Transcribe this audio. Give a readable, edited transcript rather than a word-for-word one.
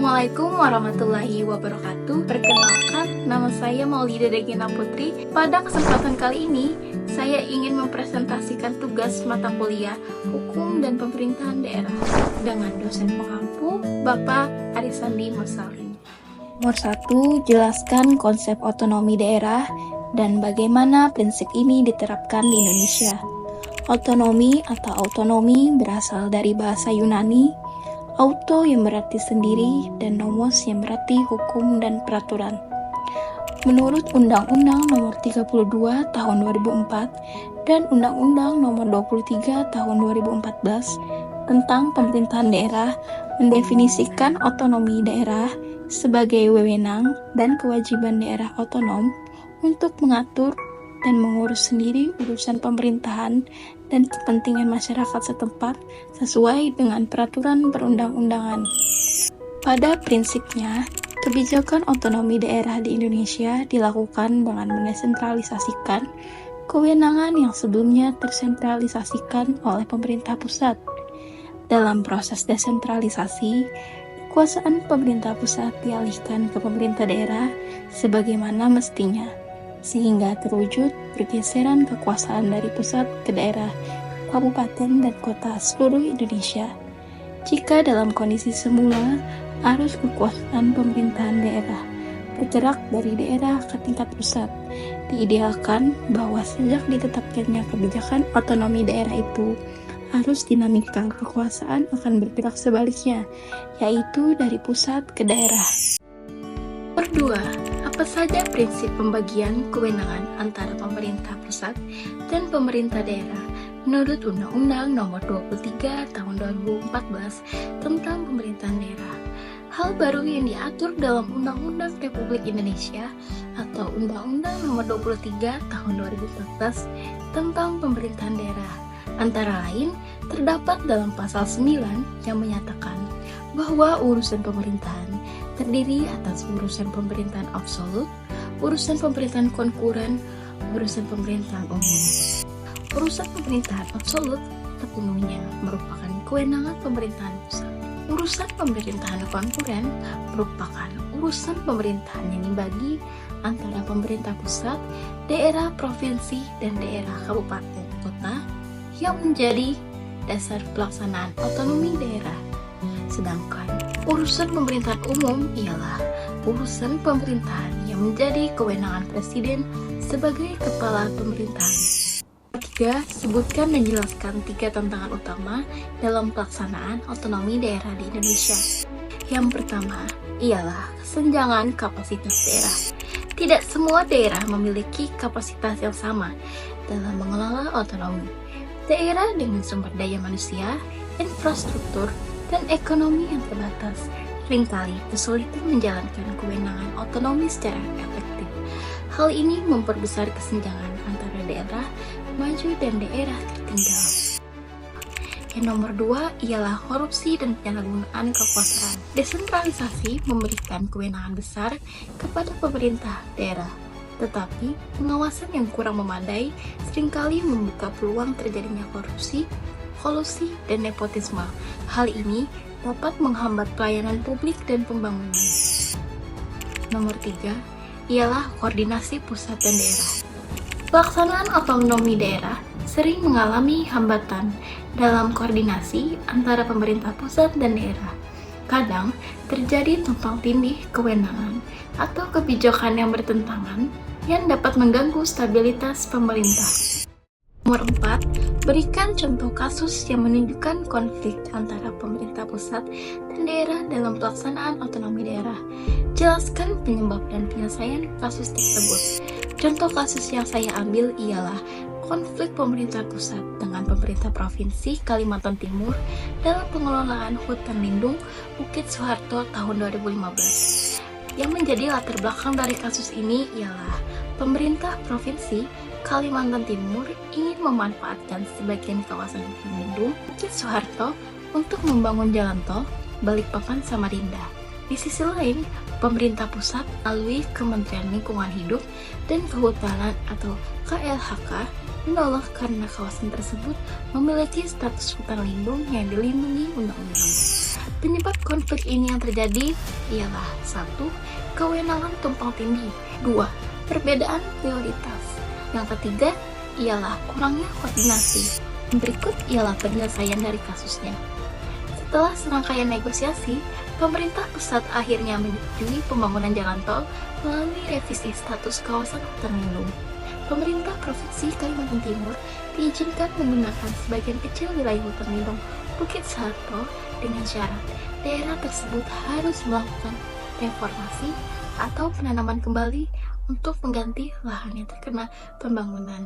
Assalamualaikum warahmatullahi wabarakatuh. Perkenalkan, nama saya Maulida Regina Putri. Pada kesempatan kali ini, saya ingin mempresentasikan tugas mata kuliah Hukum dan Pemerintahan Daerah dengan dosen pengampu Bapak Arisandi Mursalin. Nomor 1, jelaskan konsep otonomi daerah dan bagaimana prinsip ini diterapkan di Indonesia. Otonomi atau autonomi berasal dari bahasa Yunani, auto yang berarti sendiri dan nomos yang berarti hukum dan peraturan. Menurut Undang-Undang Nomor 32 Tahun 2004 dan Undang-Undang Nomor 23 Tahun 2014 tentang pemerintahan daerah mendefinisikan otonomi daerah sebagai wewenang dan kewajiban daerah otonom untuk mengatur dan mengurus sendiri urusan pemerintahan dan kepentingan masyarakat setempat sesuai dengan peraturan perundang-undangan. Pada prinsipnya, kebijakan otonomi daerah di Indonesia dilakukan dengan mendesentralisasikan kewenangan yang sebelumnya tersentralisasikan oleh pemerintah pusat. Dalam proses desentralisasi, kekuasaan pemerintah pusat dialihkan ke pemerintah daerah sebagaimana mestinya, sehingga terwujud pergeseran kekuasaan dari pusat ke daerah, kabupaten, dan kota seluruh Indonesia. Jika dalam kondisi semula, arus kekuasaan pemerintahan daerah bergerak dari daerah ke tingkat pusat, diidealkan bahwa sejak ditetapkannya kebijakan otonomi daerah itu, arus dinamika kekuasaan akan bergerak sebaliknya, yaitu dari pusat ke daerah. Kedua, apa saja prinsip pembagian kewenangan antara pemerintah pusat dan pemerintah daerah menurut Undang-Undang Nomor 23 Tahun 2014 tentang pemerintahan daerah? Hal baru yang diatur dalam Undang-Undang Republik Indonesia atau Undang-Undang Nomor 23 Tahun 2014 tentang pemerintahan daerah antara lain terdapat dalam pasal 9 yang menyatakan bahwa urusan pemerintahan terdiri atas urusan pemerintahan absolut, urusan pemerintahan konkuren, urusan pemerintahan umum. Urusan pemerintahan absolut sepenuhnya merupakan kewenangan pemerintahan pusat. Urusan pemerintahan konkuren merupakan urusan pemerintahan yang dibagi antara pemerintah pusat, daerah provinsi, dan daerah kabupaten kota yang menjadi dasar pelaksanaan otonomi daerah. Sedangkan urusan pemerintahan umum ialah urusan pemerintahan yang menjadi kewenangan presiden sebagai kepala pemerintahan. Ketiga, sebutkan dan jelaskan 3 tantangan utama dalam pelaksanaan otonomi daerah di Indonesia. Yang pertama ialah kesenjangan kapasitas daerah. Tidak semua daerah memiliki kapasitas yang sama dalam mengelola otonomi. Daerah dengan sumber daya manusia, infrastruktur, dan ekonomi yang terbatas seringkali kesulitan menjalankan kewenangan otonomi secara efektif. Hal ini memperbesar kesenjangan antara daerah maju dan daerah tertinggal. Yang nomor 2 ialah korupsi dan penyalahgunaan kekuasaan. Desentralisasi memberikan kewenangan besar kepada pemerintah daerah, tetapi pengawasan yang kurang memadai seringkali membuka peluang terjadinya korupsi, kolusi, dan nepotisme. Hal ini dapat menghambat pelayanan publik dan pembangunan. Nomor 3 ialah koordinasi pusat dan daerah. Pelaksanaan otonomi daerah sering mengalami hambatan dalam koordinasi antara pemerintah pusat dan daerah. Kadang terjadi tumpang tindih kewenangan atau kebijakan yang bertentangan yang dapat mengganggu stabilitas pemerintah. Nomor 4, berikan contoh kasus yang menunjukkan konflik antara pemerintah pusat dan daerah dalam pelaksanaan otonomi daerah. Jelaskan penyebab dan penyelesaian kasus tersebut. Contoh kasus yang saya ambil ialah konflik pemerintah pusat dengan pemerintah provinsi Kalimantan Timur dalam pengelolaan hutan lindung Bukit Soeharto tahun 2015. Yang menjadi latar belakang dari kasus ini ialah pemerintah provinsi Kalimantan Timur ingin memanfaatkan sebagian kawasan hutan lindung Bukit Soeharto untuk membangun jalan tol Balikpapan Samarinda. Di sisi lain, pemerintah pusat melalui Kementerian Lingkungan Hidup dan Kehutanan atau KLHK menolak karena kawasan tersebut memiliki status hutan lindung yang dilindungi undang-undang. Penyebab konflik ini yang terjadi ialah 1. Kewenangan tumpang tindih. 2. Perbedaan prioritas. Yang ketiga ialah kurangnya koordinasi. Berikut ialah penyelesaian dari kasusnya. Setelah serangkaian negosiasi, pemerintah pusat akhirnya menyetujui pembangunan jalan tol melalui revisi status kawasan hutan lindung. Pemerintah Provinsi Kalimantan Timur diizinkan menggunakan sebagian kecil wilayah hutan lindung Bukit Sarto dengan syarat daerah tersebut harus melakukan reformasi atau penanaman kembali untuk mengganti lahan yang terkena pembangunan.